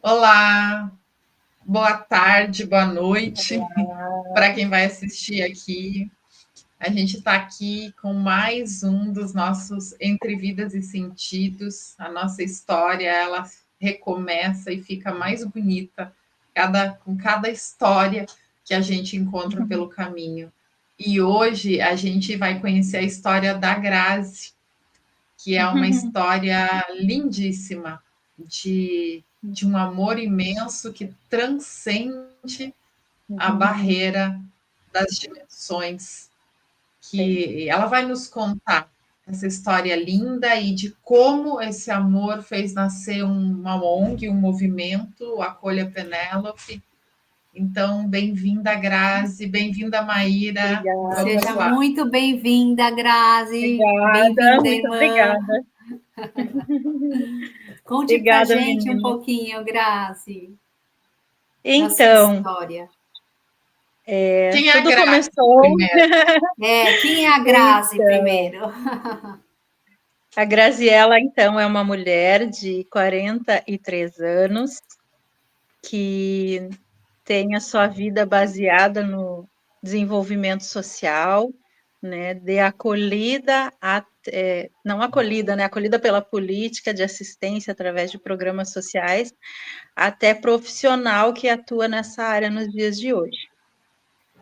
Olá, boa tarde, boa noite Olá. para quem vai assistir aqui. A gente está aqui com mais um dos nossos Entre Vidas e Sentidos. A nossa história, ela recomeça e fica mais bonita com cada história que a gente encontra pelo caminho. E hoje a gente vai conhecer a história da Grazi, que é uma história lindíssima de um amor imenso que transcende a barreira das dimensões, Sim. que ela vai nos contar essa história linda e de como esse amor fez nascer uma ONG, um movimento, Acolha Penélope. Então, bem-vinda, Grazi, bem-vinda, Maíra. Obrigada, Vamos Seja lá. muito bem-vinda, Grazi. obrigada, Bem-vinda, muito irmã. obrigada. Conte pra Obrigada, gente um menina. pouquinho, Grazi, da sua Então, história. Quem é a tudo Grazi começou. primeiro? Quem é a Grazi Então, primeiro? a Graziela, então, é uma mulher de 43 anos que tem a sua vida baseada no desenvolvimento social, né, de acolhida, não acolhida, né, acolhida pela política de assistência através de programas sociais, até profissional que atua nessa área nos dias de hoje.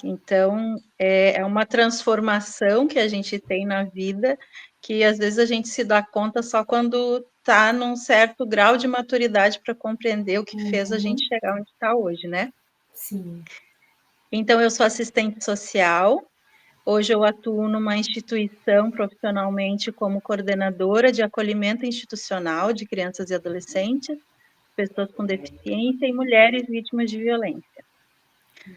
Então, é uma transformação que a gente tem na vida, que às vezes a gente se dá conta só quando está num certo grau de maturidade para compreender o que fez a gente chegar onde está hoje, né? Sim. Então, eu sou assistente social. Hoje eu atuo numa instituição profissionalmente como coordenadora de acolhimento institucional de crianças e adolescentes, pessoas com deficiência e mulheres vítimas de violência.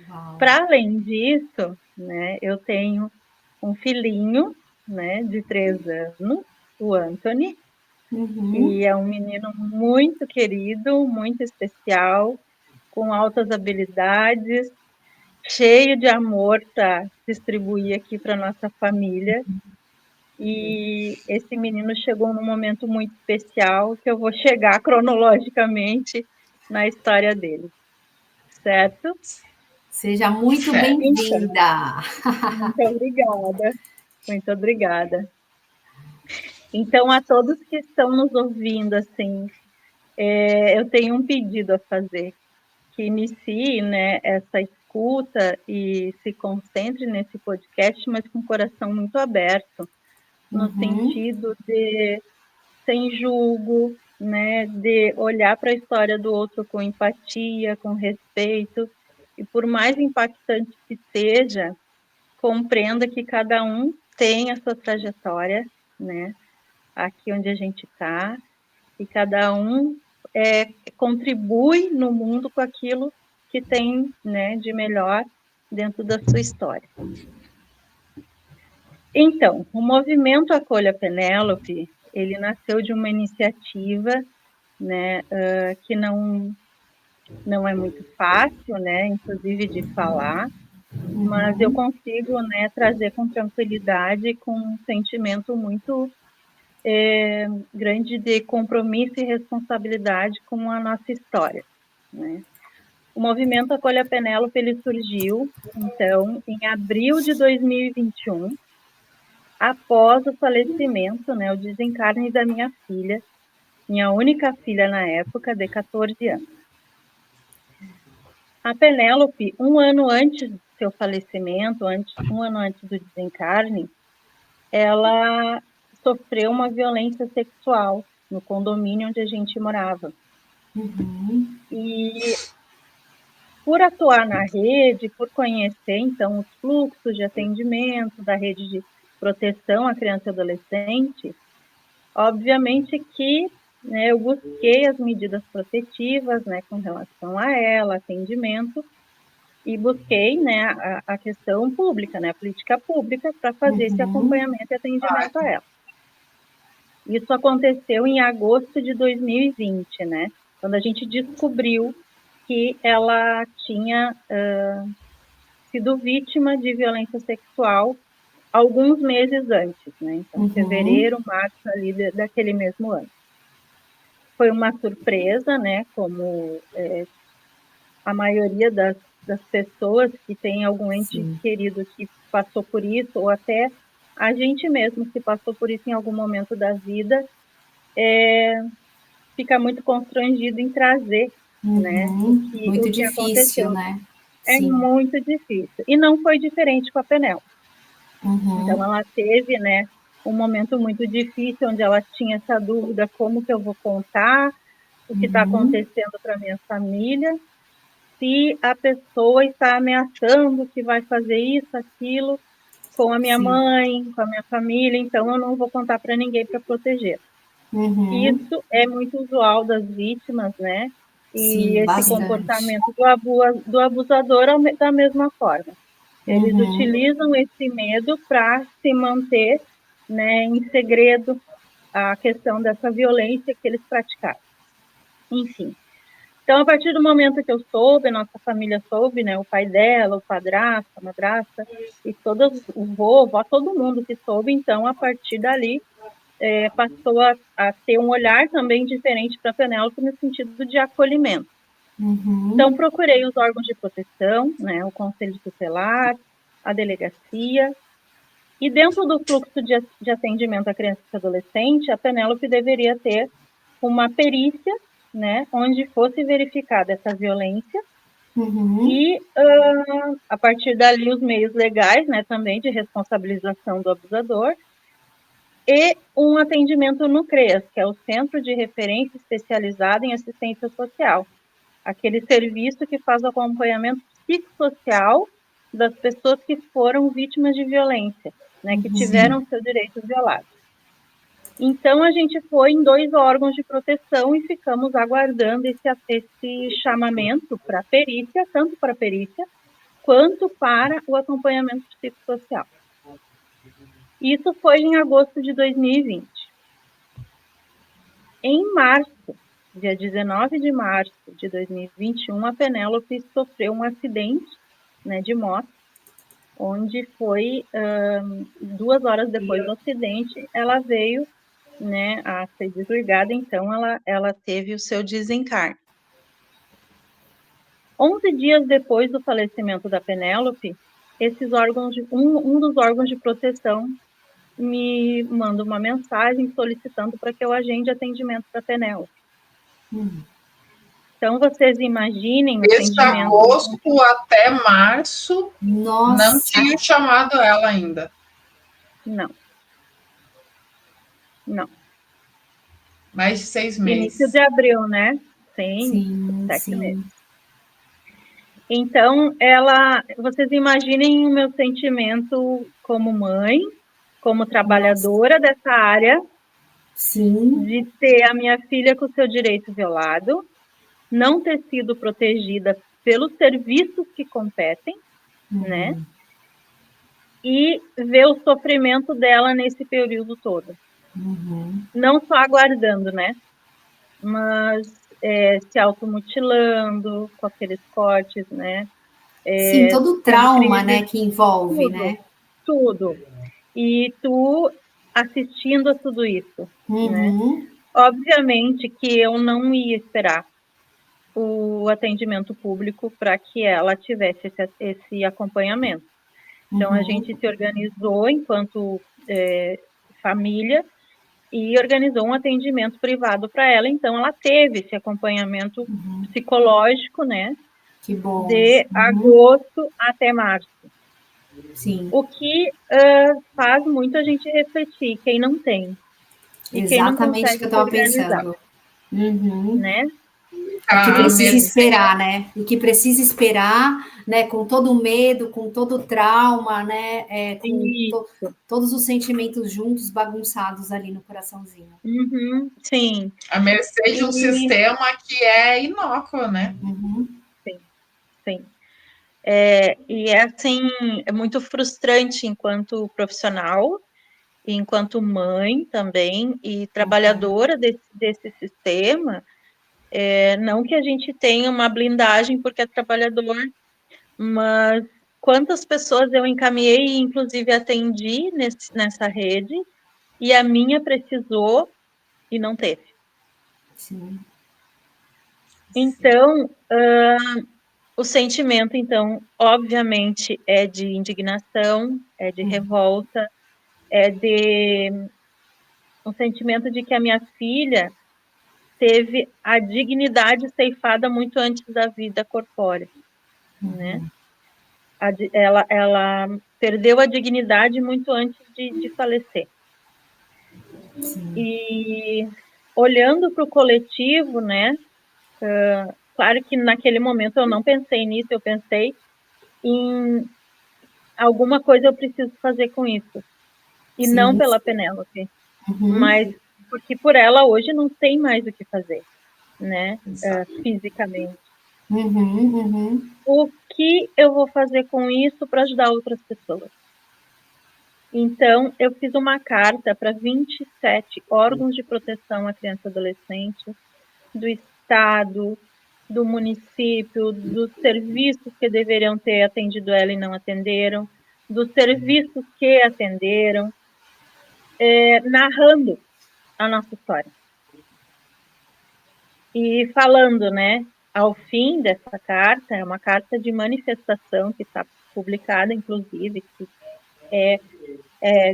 Uau. Para além disso, né, eu tenho um filhinho, né, de 3 anos, o Anthony, que é um menino muito querido, muito especial, com altas habilidades, cheio de amor para distribuir aqui para nossa família. E esse menino chegou num momento muito especial que eu vou chegar cronologicamente na história dele, certo? Seja muito Certo. Então, bem-vinda. muito obrigada, muito obrigada. Então, a todos que estão nos ouvindo, assim, eu tenho um pedido a fazer, que inicie, né, essa escuta e se concentre nesse podcast, mas com o coração muito aberto, no sentido de sem julgo, né, de olhar para a história do outro com empatia, com respeito, e por mais impactante que seja, compreenda que cada um tem a sua trajetória, né, aqui onde a gente está, e cada um contribui no mundo com aquilo que tem, né, de melhor dentro da sua história. Então, o movimento Acolha Penélope, ele nasceu de uma iniciativa, né, que não é muito fácil, né, inclusive de falar, mas eu consigo, né, trazer com tranquilidade, com um sentimento muito grande de compromisso e responsabilidade com a nossa história, né. O movimento Acolha Penélope, ele surgiu, então, em abril de 2021, após o falecimento, né, o desencarne da minha filha, minha única filha na época, de 14 anos. A Penélope, um ano antes do seu falecimento, um ano antes do desencarne, ela sofreu uma violência sexual no condomínio onde a gente morava. E por atuar na rede, por conhecer, então, os fluxos de atendimento da rede de proteção à criança e adolescente, obviamente que, né, eu busquei as medidas protetivas, né, com relação a ela, atendimento, e busquei, né, a questão pública, né, a política pública para fazer esse acompanhamento e atendimento a ela. Isso aconteceu em agosto de 2020, né, quando a gente descobriu que ela tinha sido vítima de violência sexual alguns meses antes, né, então fevereiro, março ali daquele mesmo ano. foi uma surpresa, né? Como a maioria das pessoas que tem algum ente Sim. querido que passou por isso, ou até a gente mesmo que passou por isso em algum momento da vida, fica muito constrangido em trazer, né, Muito o que difícil, aconteceu. né? É Sim. muito difícil. E não foi diferente com a Penel. Então, Uhum. ela teve, né, um momento muito difícil, onde ela tinha essa dúvida, como que eu vou contar o que está Uhum. acontecendo para minha família, se a pessoa está ameaçando que vai fazer isso, aquilo, com a minha Sim. mãe, com a minha família, então eu não vou contar para ninguém para proteger. Uhum. Isso é muito usual das vítimas, né? E Sim, esse bastante. comportamento do abusador da mesma forma. Eles Uhum. utilizam esse medo para se manter, né, em segredo a questão dessa violência que eles praticaram. Enfim. Então, a partir do momento que eu soube, a nossa família soube, né, o pai dela, o padrasto, a madrasta, e todos, o vô, todo mundo que soube, então, a partir dali, passou a ter um olhar também diferente para a Penélope no sentido de acolhimento. Uhum. Então, procurei os órgãos de proteção, né, o Conselho Tutelar, a delegacia, e dentro do fluxo de atendimento à criança e adolescente, a Penélope deveria ter uma perícia, né, onde fosse verificada essa violência Uhum. e, a partir dali, os meios legais, né, também de responsabilização do abusador, e um atendimento no CREAS, que é o Centro de Referência Especializado em Assistência Social, aquele serviço que faz o acompanhamento psicossocial das pessoas que foram vítimas de violência, né, que tiveram seus direitos violados. Então, a gente foi em 2 órgãos de proteção e ficamos aguardando esse chamamento para a perícia, tanto para a perícia, quanto para o acompanhamento psicossocial. Isso foi em agosto de 2020. Em março, dia 19 de março de 2021, a Penélope sofreu um acidente, né, de moto, onde foi 2 horas depois do acidente, ela veio, né, a ser desligada, então ela teve o seu desencarne. 11 dias depois do falecimento da Penélope, esses órgãos um dos órgãos de proteção me manda uma mensagem solicitando para que eu agende atendimento para a Penélope. Então, vocês imaginem o Desde sentimento. agosto até março, não Nossa. tinha chamado ela ainda. Não. Não. Mais de 6 Início meses. de abril, né? Sim, Sim, 7 meses. sim. Então, vocês imaginem o meu sentimento como mãe, como Nossa. trabalhadora dessa área, Sim. de ter a minha filha com seu direito violado, não ter sido protegida pelos serviços que competem, né? E ver o sofrimento dela nesse período todo. Não só aguardando, né? Mas se automutilando, com aqueles cortes, né? Sim, todo o Tendo trauma, né, crises, que envolve, tudo, né? tudo. E tu assistindo a tudo isso, né? Uhum. Obviamente que eu não ia esperar o atendimento público para que ela tivesse esse acompanhamento. Então, a gente se organizou enquanto família e organizou um atendimento privado para ela. Então, ela teve esse acompanhamento psicológico, né, Que bom. de agosto até março. Sim. O que faz muito a gente refletir, quem não tem e quem não Exatamente o que consegue eu se estava organizar, pensando. Uhum. né? E que A precisa Mercedes, esperar, né? E que precisa esperar, né? Com todo o medo, com todo o trauma, né? Isso. Todos os sentimentos juntos, bagunçados ali no coraçãozinho. Uhum, sim. a Mercedes um E, sistema que é inócuo, né? sim, sim. E é assim, é muito frustrante enquanto profissional, enquanto mãe também, e trabalhadora desse sistema. Não que a gente tenha uma blindagem porque é trabalhador, mas quantas pessoas eu encaminhei e inclusive atendi nessa rede, e a minha precisou e não teve. Sim. Então, o sentimento, então, obviamente, é de indignação, é de revolta, é de um sentimento de que a minha filha teve a dignidade ceifada muito antes da vida corpórea, né? Ela perdeu a dignidade muito antes de falecer. Sim. E olhando para o coletivo, né? Claro que naquele momento eu não pensei nisso, eu pensei em alguma coisa eu preciso fazer com isso. E Sim. não pela Penélope, mas porque por ela hoje não tem mais o que fazer, né? Fisicamente. O que eu vou fazer com isso para ajudar outras pessoas? Então, eu fiz uma carta para 27 órgãos de proteção à criança e adolescente, do Estado, do município, dos serviços que deveriam ter atendido ela e não atenderam, dos serviços que atenderam, narrando a nossa história. E falando, né, ao fim dessa carta, é uma carta de manifestação que está publicada, inclusive, que é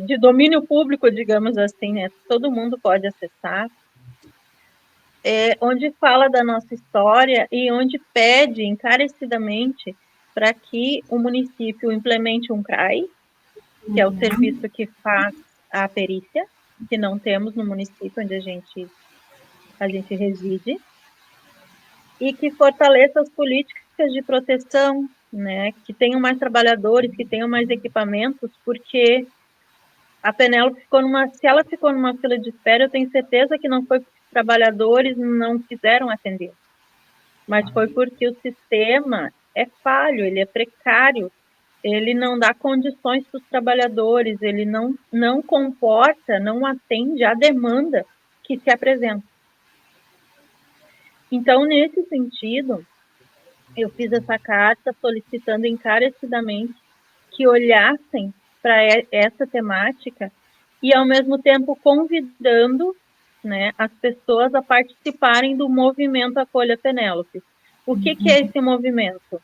de domínio público, digamos assim, né? Todo mundo pode acessar, onde fala da nossa história e onde pede encarecidamente para que o município implemente um CRAI, que é o serviço que faz a perícia, que não temos no município onde a gente reside, e que fortaleça as políticas de proteção, né? Que tenham mais trabalhadores, que tenham mais equipamentos, porque a Penélope se ela ficou numa fila de espera, eu tenho certeza que não foi porque os trabalhadores não quiseram atender, mas foi porque o sistema é falho, ele é precário, ele não dá condições para os trabalhadores, ele não comporta, não atende à demanda que se apresenta. Então, nesse sentido, eu fiz essa carta solicitando encarecidamente que olhassem para essa temática e, ao mesmo tempo, convidando, né, as pessoas a participarem do movimento Acolha Penélope. O que é esse movimento?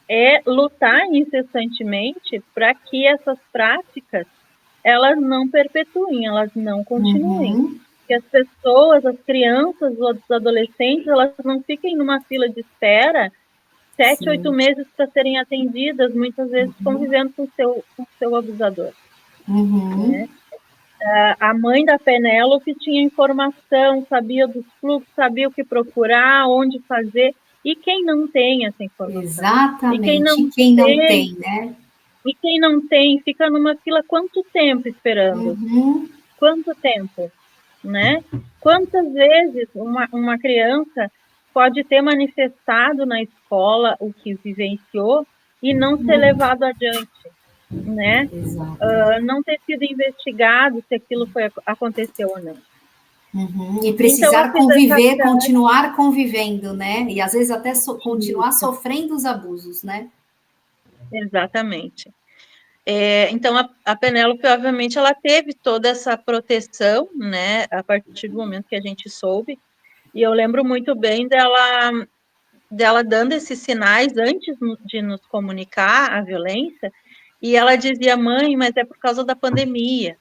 É lutar incessantemente para que essas práticas elas não perpetuem, elas não continuem. Que as pessoas, as crianças, os adolescentes, elas não fiquem numa fila de espera 7, 8 meses para serem atendidas, muitas vezes convivendo com o seu abusador. Né? A mãe da Penélope tinha informação, sabia dos fluxos, sabia o que procurar, onde fazer, e quem não tem essa informação? Exatamente, E quem não tem, né? E quem não tem, fica numa fila quanto tempo esperando? Quanto tempo? Né? Quantas vezes uma criança pode ter manifestado na escola o que vivenciou e não ser levado adiante, né? Não ter sido investigado se aquilo aconteceu ou não. E precisar então, conviver, continuar convivendo, né? E às vezes até continuar sofrendo os abusos, né? Exatamente. Então, a Penélope, obviamente, ela teve toda essa proteção, né, a partir do momento que a gente soube, e eu lembro muito bem dela dando esses sinais antes de nos comunicar a violência, e ela dizia, mãe, mas é por causa da pandemia,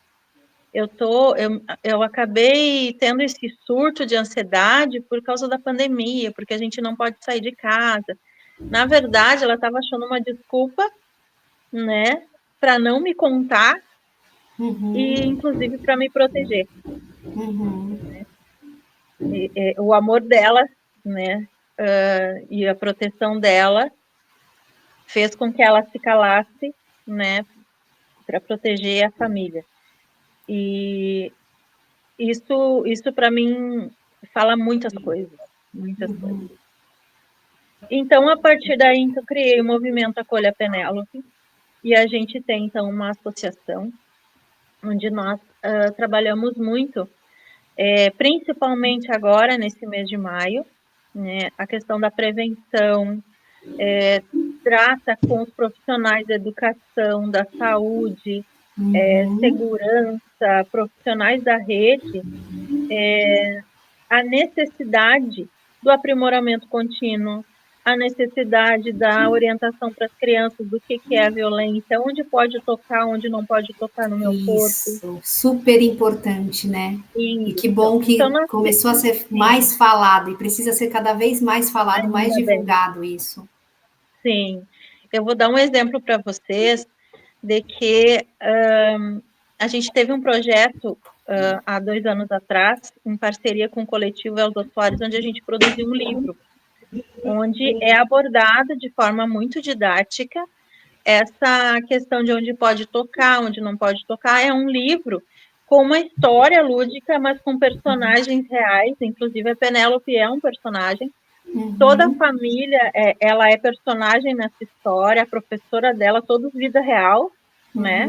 eu acabei tendo esse surto de ansiedade por causa da pandemia, porque a gente não pode sair de casa. Na verdade, ela estava achando uma desculpa, né, para não me contar e, inclusive, para me proteger. Né? O amor dela, né, e a proteção dela fez com que ela se calasse, né, para proteger a família. E isso para mim fala muitas coisas, muitas coisas. Então, a partir daí, eu criei o movimento Acolha Penélope, e a gente tem, então, uma associação onde nós trabalhamos muito, principalmente agora, nesse mês de maio, né, a questão da prevenção, trata com os profissionais da educação, da saúde, segurança, profissionais da rede, a necessidade do aprimoramento contínuo, a necessidade da orientação para as crianças do que é a violência, onde pode tocar, onde não pode tocar no meu corpo. Isso, super importante, né? E que bom que então, começou a ser mais falado, e precisa ser cada vez mais falado, mais divulgado isso. Sim. Eu vou dar um exemplo para vocês de que a gente teve um projeto há 2 anos atrás, em parceria com o coletivo Elza Soares, onde a gente produziu um livro, onde é abordada de forma muito didática essa questão de onde pode tocar, onde não pode tocar. É um livro com uma história lúdica, mas com personagens reais, inclusive a Penélope é um personagem. Toda a família, ela é personagem nessa história, a professora dela, todos vida real, né?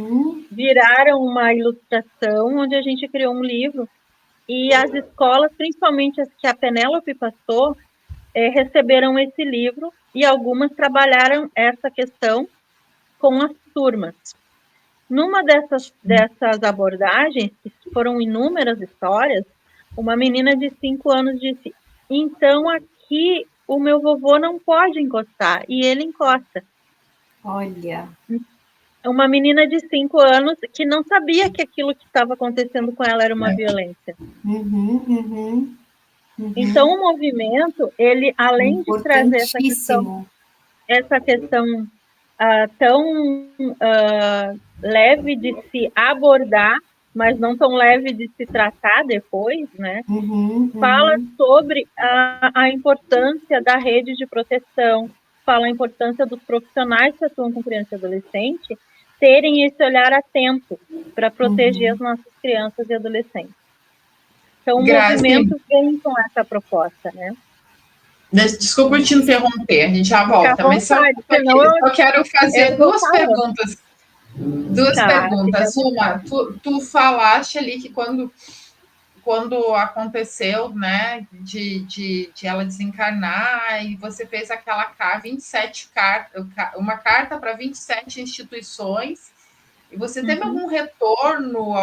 Viraram uma ilustração, onde a gente criou um livro, e as escolas, principalmente as que a Penélope passou, receberam esse livro, e algumas trabalharam essa questão com as turmas. Numa dessas abordagens, que foram inúmeras histórias, uma menina de 5 anos disse: então aqui o meu vovô não pode encostar, e ele encosta. Olha. Uma menina de 5 anos que não sabia que aquilo que estava acontecendo com ela era uma violência. Então, o movimento, ele, além de trazer essa questão tão leve de se abordar, mas não tão leve de se tratar depois, né? Fala sobre a importância da rede de proteção, fala a importância dos profissionais que atuam com criança e adolescente terem esse olhar atento para proteger as nossas crianças e adolescentes. Então, o movimento vem com essa proposta, né? Desculpa te interromper, a gente já volta, mas só quero fazer duas perguntas. Duas perguntas. Uma, tu falaste ali que quando aconteceu, né, de ela desencarnar, e você fez aquela uma carta para 27 instituições, e você teve algum retorno,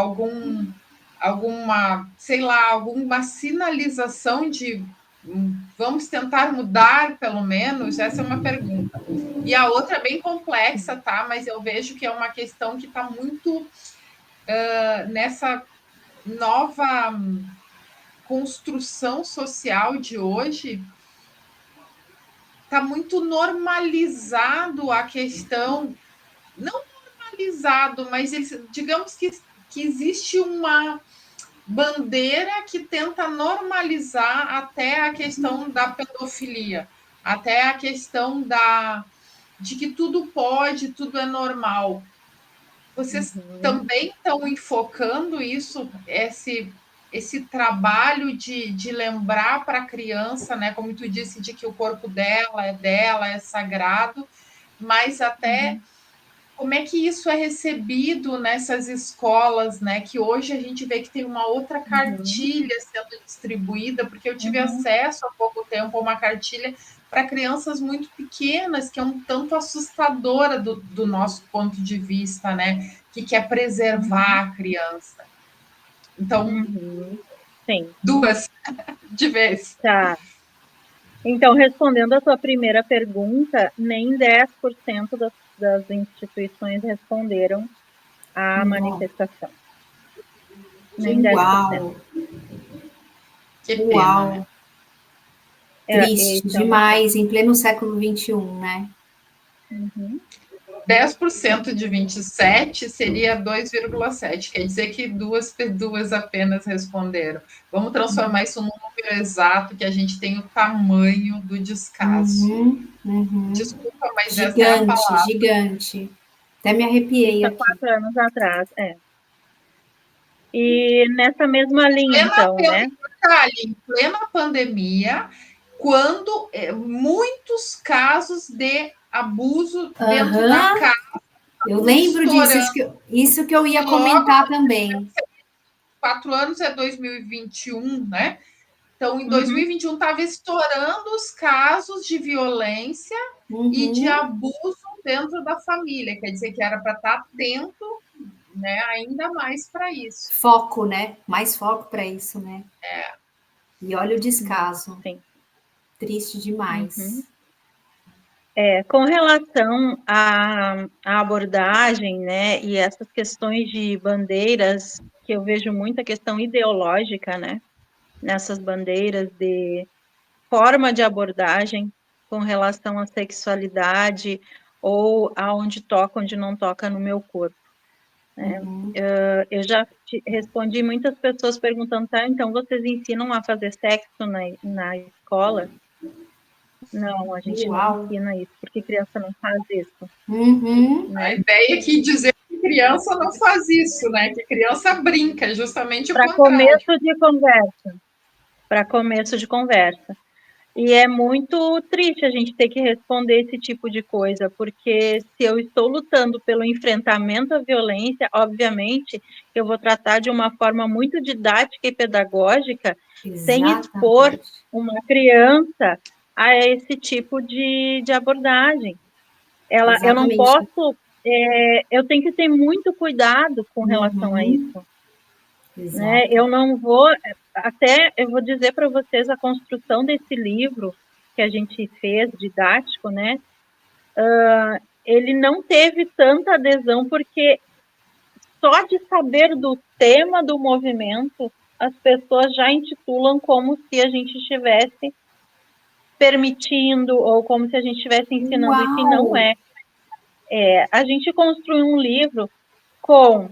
alguma, sei lá, alguma sinalização de vamos tentar mudar, pelo menos? Essa é uma pergunta. E a outra é bem complexa, tá? Mas eu vejo que é uma questão que está muito nessa nova construção social de hoje. Está muito normalizado a questão, não normalizado, mas digamos que existe uma bandeira que tenta normalizar até a questão da pedofilia, até a questão de que tudo pode, tudo é normal. Vocês também estão enfocando isso, esse trabalho de lembrar para a criança, né? Como tu disse, de que o corpo dela, é sagrado, mas até como é que isso é recebido nessas escolas, né? Que hoje a gente vê que tem uma outra cartilha sendo distribuída, porque eu tive acesso há pouco tempo a uma cartilha para crianças muito pequenas, que é um tanto assustadora do nosso ponto de vista, né? Que quer preservar a criança. Então, sim. Duas de vez. Tá. Então, respondendo a sua primeira pergunta, nem 10% das instituições responderam à manifestação. Nem 10%. Uau! Que pena, né? Triste demais, em pleno século XXI, né? 10% de 27 seria 2,7. Quer dizer que duas apenas responderam. Vamos transformar isso num número exato, que a gente tem o tamanho do descaso. Desculpa, mas gigante, essa é a palavra. Gigante. Até me arrepiei aqui. 4 anos atrás, E nessa mesma linha, então, né? Em plena pandemia, quando muitos casos de abuso dentro da casa. Eu lembro disso, isso que eu ia comentar também. 4 anos é 2021, né? Então, em 2021, estava estourando os casos de violência e de abuso dentro da família. Quer dizer que era para estar atento, né, ainda mais para isso. Foco, né? Mais foco para isso, né? E olha o descaso. Sim. Triste demais. Com relação à abordagem, né, e essas questões de bandeiras, que eu vejo muita questão ideológica, né, nessas bandeiras de forma de abordagem com relação à sexualidade ou aonde toca, onde não toca no meu corpo. Né? Eu já respondi muitas pessoas perguntando, tá, então vocês ensinam a fazer sexo na escola? Não, a gente não ensina isso, porque criança não faz isso. Né? A ideia é que dizer que criança não faz isso, né? Que criança brinca, é justamente o contrário. Para começo de conversa. E é muito triste a gente ter que responder esse tipo de coisa, porque se eu estou lutando pelo enfrentamento à violência, obviamente, eu vou tratar de uma forma muito didática e pedagógica, sem expor uma criança a esse tipo de abordagem. Eu não posso... eu tenho que ter muito cuidado com relação a isso. Né? Eu não vou... Até eu vou dizer para vocês, a construção desse livro que a gente fez, didático, né? Ele não teve tanta adesão, porque só de saber do tema do movimento, as pessoas já intitulam como se a gente estivesse permitindo, ou como se a gente estivesse ensinando, e que não é. A gente construiu um livro com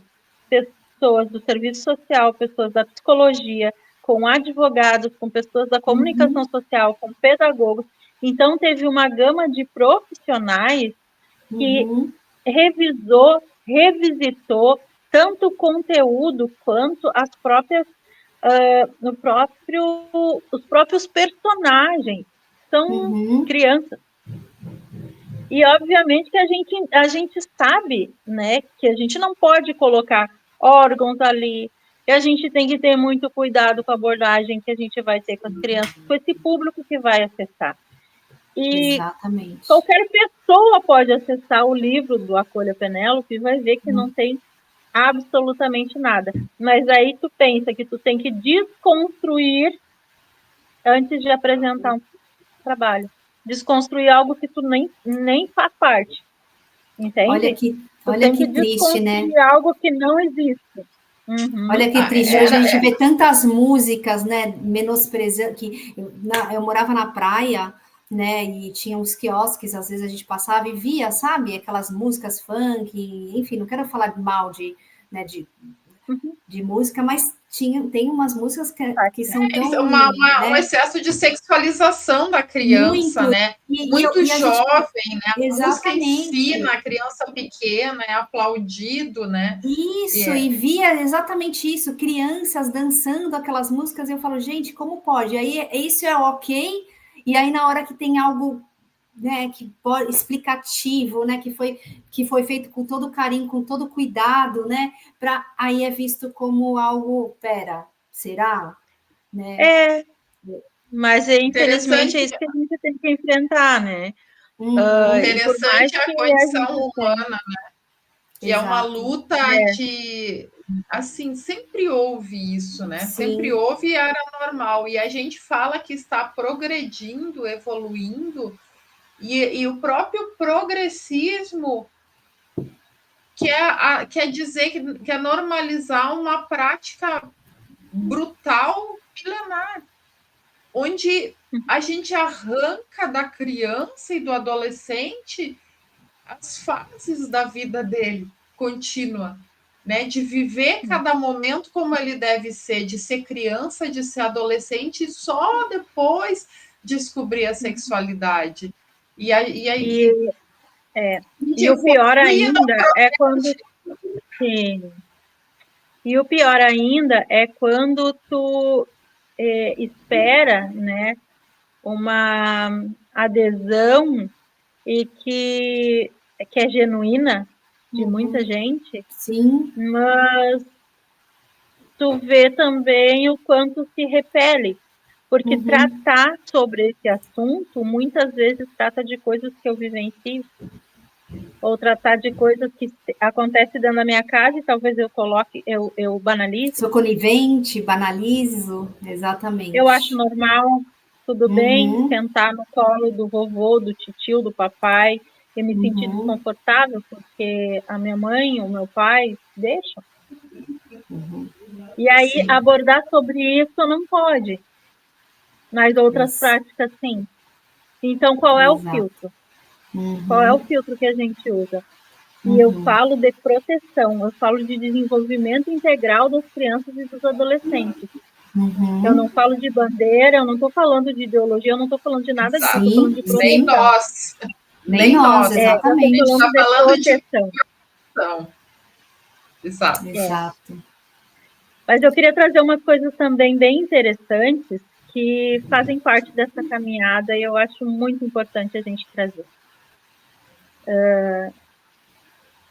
pessoas do serviço social, pessoas da psicologia, com advogados, com pessoas da comunicação social, com pedagogos. Então, teve uma gama de profissionais que revisou, revisitou tanto o conteúdo quanto as próprias, os próprios personagens. São crianças. E, obviamente, que a gente sabe, né, que a gente não pode colocar órgãos ali, que a gente tem que ter muito cuidado com a abordagem que a gente vai ter com as crianças, com esse público que vai acessar. E qualquer pessoa pode acessar o livro do Acolha Penélope e vai ver que não tem absolutamente nada. Mas aí tu pensa que tu tem que desconstruir antes de apresentar um trabalho. Desconstruir algo que tu nem faz parte. Entende? Olha que triste, né? Algo que não existe. Olha que triste. Hoje a gente vê tantas músicas, né, menosprezando, que eu morava na praia, né, e tinha uns quiosques, às vezes a gente passava e via, sabe, aquelas músicas funk, enfim, não quero falar mal de música, mas tem umas músicas que são tão... Um excesso de sexualização da criança, muito, né? Muito jovem, né? A música ensina, a criança pequena é aplaudido, né? Isso, e via exatamente isso, crianças dançando aquelas músicas, e eu falo, gente, como pode? Aí isso é ok, e aí na hora que tem algo, né, explicativo, né, que foi feito com todo carinho, com todo cuidado, né, aí é visto como algo, será? Né? Mas infelizmente é isso que a gente tem que enfrentar, né? Interessante a condição humana, né? Que é uma luta de... Assim, sempre houve isso, né? Sim. Sempre houve e era normal. E a gente fala que está progredindo, evoluindo, e o próprio progressismo quer dizer que quer normalizar uma prática brutal, milenar, onde a gente arranca da criança e do adolescente as fases da vida dele contínua, né? De viver cada momento como ele deve ser, de ser criança, de ser adolescente, e só depois descobrir a sexualidade. E o pior ainda é quando... Sim. E o pior ainda é quando tu espera, né, uma adesão e que é genuína de muita gente. Sim. Mas tu vê também o quanto se repele, porque tratar sobre esse assunto muitas vezes trata de coisas que eu vivencio. ou tratar de coisas que acontecem dentro da minha casa e talvez eu coloque, eu banalize. Sou conivente, banalizo, exatamente. Eu acho normal, tudo bem, sentar no colo do vovô, do titio, do papai, e me sentir desconfortável, porque a minha mãe, o meu pai, deixam. E aí, Sim. abordar sobre isso não pode. Nas outras Isso. práticas, sim. Então, qual é o Exato. filtro? Qual é o filtro que a gente usa? E eu falo de proteção, eu falo de desenvolvimento integral das crianças e dos adolescentes. Eu não falo de bandeira, eu não estou falando de ideologia, eu não estou falando de nada disso, eu estou falando de proteção. Nem nós. Nem nós, exatamente. Eu estou falando de proteção. Exato. Exato. Mas eu queria trazer umas coisas também bem interessantes que fazem parte dessa caminhada e eu acho muito importante a gente trazer.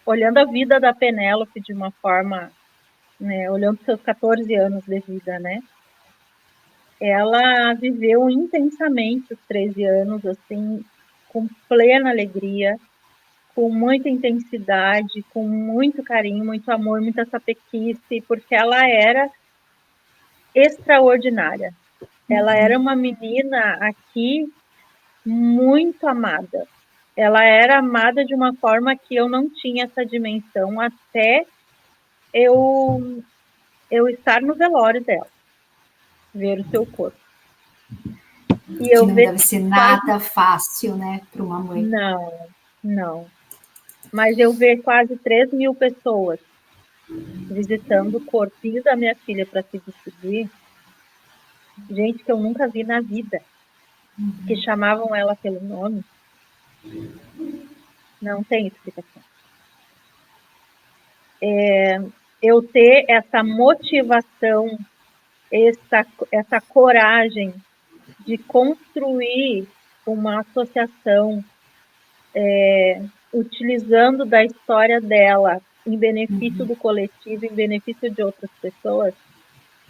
Olhando a vida da Penélope de uma forma, né, olhando seus 14 anos de vida, né? Ela viveu intensamente os 13 anos, assim, com plena alegria, com muita intensidade, com muito carinho, muito amor, muita sapequice, porque ela era extraordinária. Ela era uma menina aqui muito amada. Ela era amada de uma forma que eu não tinha essa dimensão até eu estar no velório dela, ver o seu corpo. E eu não deve ser nada fácil, né, para uma mãe. Não. Mas eu ver quase 3.000 pessoas visitando o corpinho da minha filha para se despedir, gente que eu nunca vi na vida, que chamavam ela pelo nome, não tem explicação. Eu ter essa motivação, essa coragem de construir uma associação utilizando da história dela em benefício do coletivo, em benefício de outras pessoas,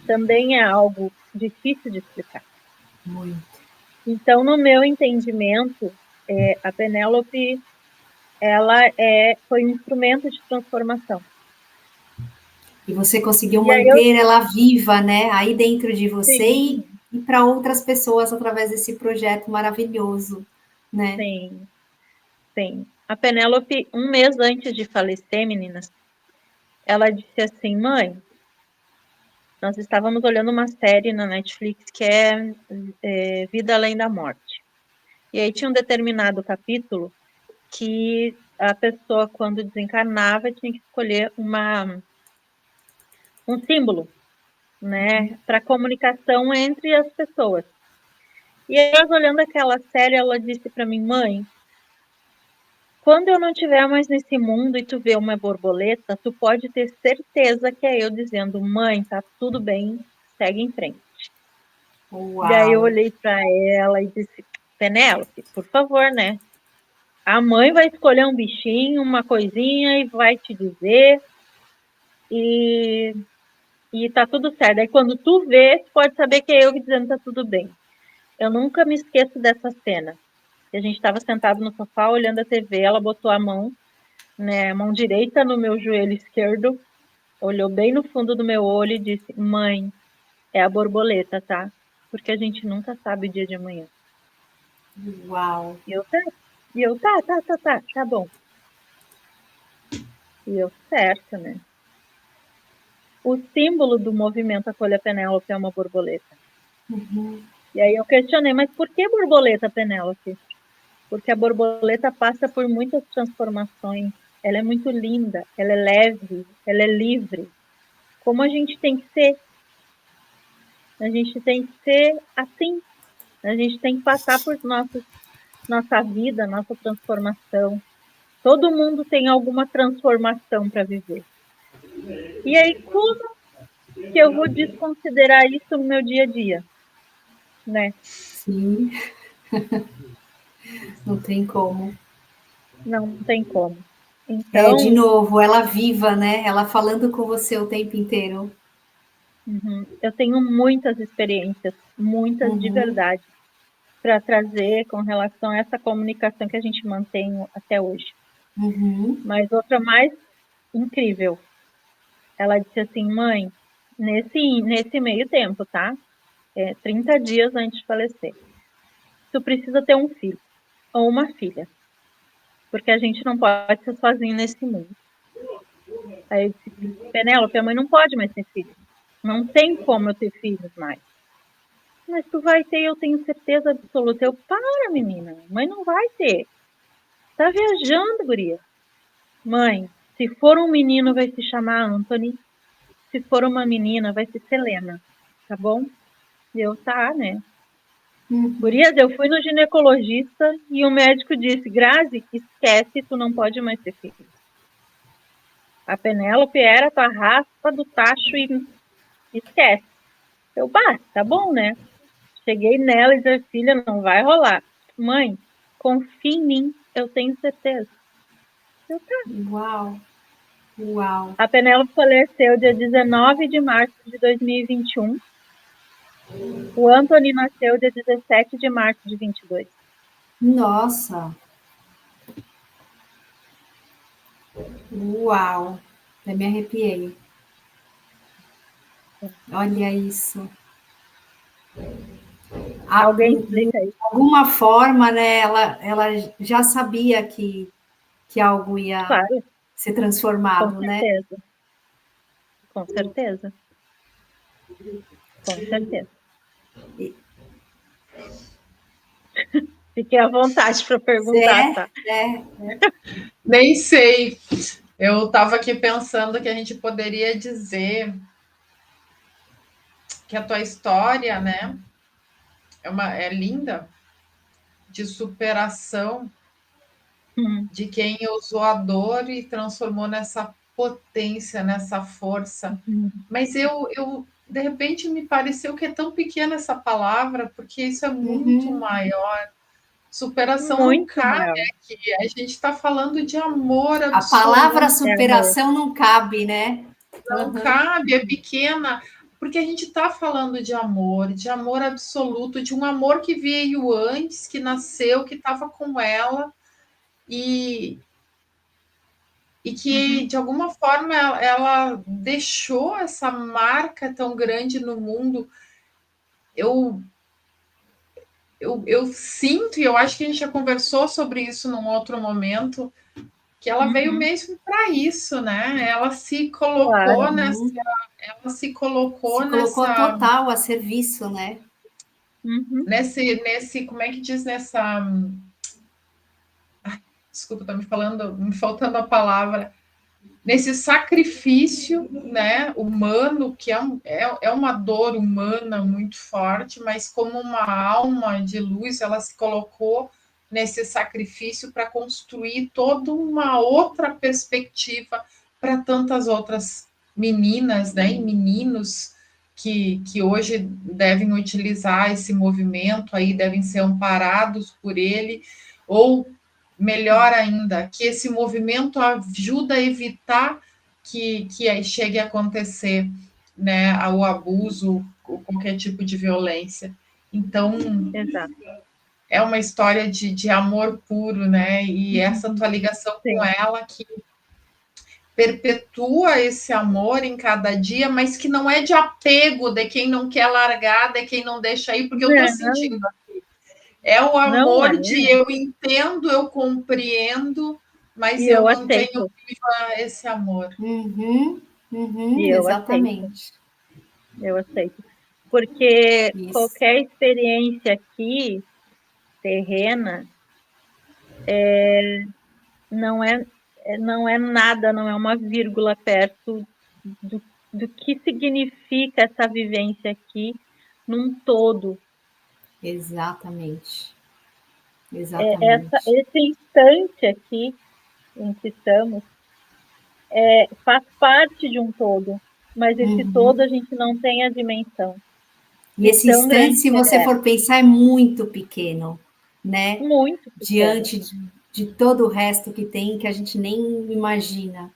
também é algo difícil de explicar. Muito. Então, no meu entendimento, a Penélope, ela foi um instrumento de transformação. E você conseguiu manter ela viva, né? Aí dentro de você Sim. e para outras pessoas através desse projeto maravilhoso, né? Sim. A Penélope, um mês antes de falecer, meninas, ela disse assim: mãe, nós estávamos olhando uma série na Netflix que é Vida Além da Morte. E aí tinha um determinado capítulo que a pessoa, quando desencarnava, tinha que escolher um símbolo, né, para comunicação entre as pessoas. E aí, olhando aquela série, ela disse para mim: mãe, quando eu não estiver mais nesse mundo e tu vê uma borboleta, tu pode ter certeza que é eu dizendo: mãe, tá tudo bem, segue em frente. Uau. Daí eu olhei para ela e disse: Penélope, por favor, né? A mãe vai escolher um bichinho, uma coisinha e vai te dizer e tá tudo certo. Aí quando tu vê, tu pode saber que é eu dizendo que tá tudo bem. Eu nunca me esqueço dessa cena. A gente estava sentado no sofá olhando a TV, ela botou a mão, né, a mão direita no meu joelho esquerdo, olhou bem no fundo do meu olho e disse: mãe, é a borboleta, tá? Porque a gente nunca sabe o dia de amanhã. Uau! E eu, tá bom. E eu, certo, né? O símbolo do movimento Acolha Penélope é uma borboleta. E aí eu questionei, mas por que borboleta, Penélope? Porque a borboleta passa por muitas transformações. Ela é muito linda, ela é leve, ela é livre. Como a gente tem que ser? A gente tem que ser assim. A gente tem que passar por nossa vida, nossa transformação. Todo mundo tem alguma transformação para viver. E aí, como que eu vou desconsiderar isso no meu dia a dia? Né? Sim. Não tem como. Não tem como. Então, de novo, ela viva, né? Ela falando com você o tempo inteiro. Eu tenho muitas experiências, muitas de verdade, para trazer com relação a essa comunicação que a gente mantém até hoje. Mas outra mais incrível. Ela disse assim, mãe, nesse meio tempo, tá? 30 dias antes de falecer. Tu precisa ter um filho ou uma filha. Porque a gente não pode ser sozinho nesse mundo. Aí eu disse, Penélope, a mãe não pode mais ter filho. Não tem como eu ter filhos mais. Mas tu vai ter, eu tenho certeza absoluta. Eu, para, menina. Mãe não vai ter. Tá viajando, guria. Mãe, se for um menino, vai se chamar Anthony. Se for uma menina, vai ser Selena. Tá bom? Eu, tá, né? Gurias, eu fui no ginecologista e o médico disse, Grazi, esquece, tu não pode mais ter filho. A Penélope era tua raspa do tacho e esquece. Eu, tá bom, né? Cheguei nela e disse, filha, não vai rolar. Mãe, confia em mim, eu tenho certeza. Eu, tá. Uau! A Penélope faleceu dia 19 de março de 2021. O Anthony nasceu dia 17 de março de 22. Nossa! Uau! Até me arrepiei. Olha isso. Alguém explica isso? De alguma forma, né, ela já sabia que algo ia ser transformado, né? Com certeza. Com certeza. Fiquei à vontade para perguntar, tá? Nem sei. Eu estava aqui pensando que a gente poderia dizer que a tua história, né, é linda, de superação, de quem usou a dor e transformou nessa potência, nessa força. Mas eu de repente me pareceu que é tão pequena essa palavra, porque isso é muito maior. Superação muito não cabe maior. aqui. A gente está falando de amor absoluto. A palavra superação não cabe, né? Não cabe, é pequena, porque a gente está falando de amor absoluto, de um amor que veio antes, que nasceu, que estava com ela e que de alguma forma ela deixou essa marca tão grande no mundo. Eu sinto, e eu acho que a gente já conversou sobre isso num outro momento, que ela veio mesmo para isso, né? Ela se colocou nessa total a serviço, né? Nesse, como é que diz, nessa. Desculpa, tá me faltando a palavra. Nesse sacrifício, né, humano, que é uma dor humana muito forte, mas como uma alma de luz, ela se colocou nesse sacrifício para construir toda uma outra perspectiva para tantas outras meninas, né, e meninos que hoje devem utilizar esse movimento, aí devem ser amparados por ele, ou melhor ainda, que esse movimento ajuda a evitar que chegue a acontecer, né, o abuso ou qualquer tipo de violência. Então, exato, é uma história de amor puro, né? E essa tua ligação com ela que perpetua esse amor em cada dia, mas que não é de apego de quem não quer largar, de quem não deixa ir, porque eu estou sentindo aqui. É o amor de eu entendo, eu compreendo, mas eu mantenho viva esse amor. Exatamente. Eu aceito. Porque qualquer experiência aqui, terrena, não é nada, não é uma vírgula perto do que significa essa vivência aqui num todo. Exatamente. Esse instante aqui em que estamos faz parte de um todo, mas esse todo a gente não tem a dimensão. E esse instante, se você for pensar, é muito pequeno, né? Muito pequeno. Diante de todo o resto que tem, que a gente nem imagina.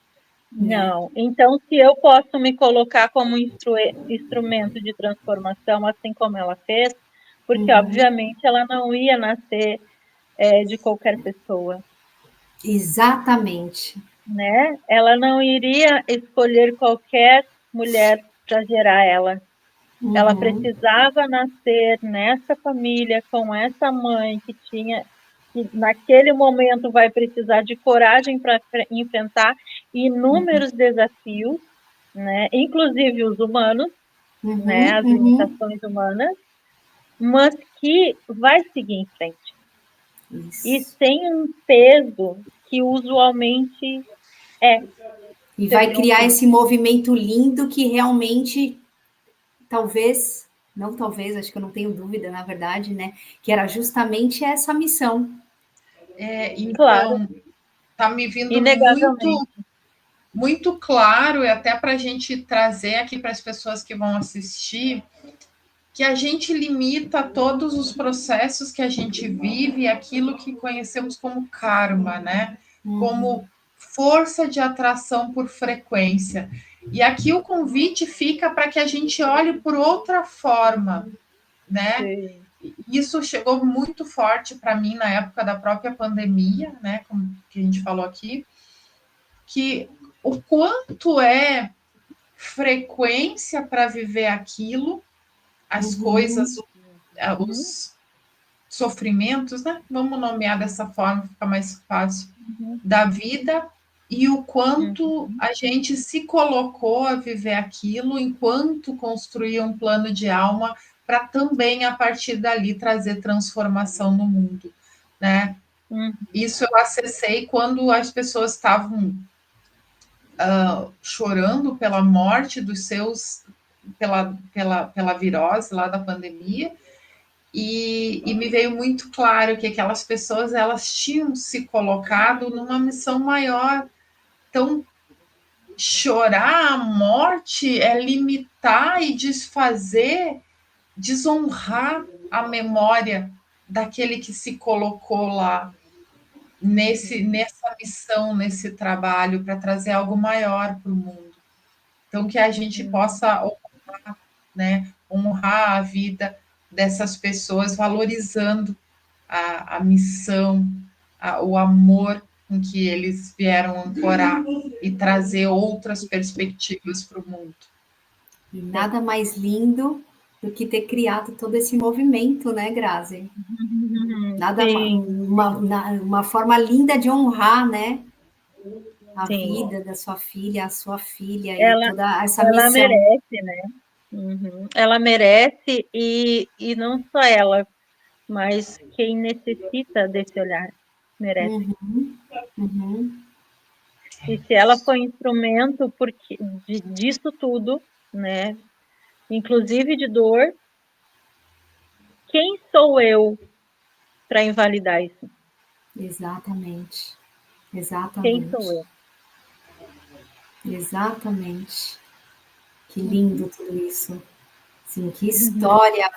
Não. Né? Então, se eu posso me colocar como instrumento de transformação, assim como ela fez, porque, obviamente, ela não ia nascer de qualquer pessoa. Exatamente. né? Ela não iria escolher qualquer mulher para gerar ela. Ela Uhum. precisava nascer nessa família, com essa mãe que naquele momento vai precisar de coragem para enfrentar inúmeros desafios, né? Inclusive os humanos, né? Uhum. As Uhum. limitações humanas, mas que vai seguir em frente. E Isso. sem um peso que usualmente é E vai perder um criar filho. esse movimento lindo que realmente, talvez, não talvez, acho que eu não tenho dúvida, na verdade, né? Que era justamente essa missão. Claro, Então, tá me vindo inegavelmente. muito claro, e até para a gente trazer aqui para as pessoas que vão assistir, que a gente limita todos os processos que a gente vive, aquilo que conhecemos como karma, né? Como força de atração por frequência. E aqui o convite fica para que a gente olhe por outra forma, né? Sim. Isso chegou muito forte para mim na época da própria pandemia, né? Como que a gente falou aqui, que o quanto é frequência para viver aquilo, as coisas, os sofrimentos, né? Vamos nomear dessa forma, fica mais fácil, da vida, e o quanto a gente se colocou a viver aquilo enquanto construía um plano de alma para também, a partir dali, trazer transformação no mundo, né? Isso eu acessei quando as pessoas estavam chorando pela morte dos seus, pela virose lá da pandemia, e me veio muito claro que aquelas pessoas elas tinham se colocado numa missão maior. Então, chorar a morte é limitar e desfazer, desonrar a memória daquele que se colocou lá nessa missão, nesse trabalho para trazer algo maior para o mundo. Então, que a gente possa honrar, né, honrar a vida dessas pessoas, valorizando a missão, o amor com que eles vieram ancorar e trazer outras perspectivas para o mundo. E nada mais lindo do que ter criado todo esse movimento, né, Grazi? Nada Sim, uma forma linda de honrar, né, a sim. vida da sua filha, a sua filha e Ela, toda essa ela missão. merece, né? Ela merece, e não só ela, mas quem necessita desse olhar merece. Uhum. E se ela foi instrumento disso tudo, né? Inclusive de dor, quem sou eu para invalidar isso? Exatamente. Quem sou Exatamente. eu? Exatamente. Que lindo tudo isso. Sim, que história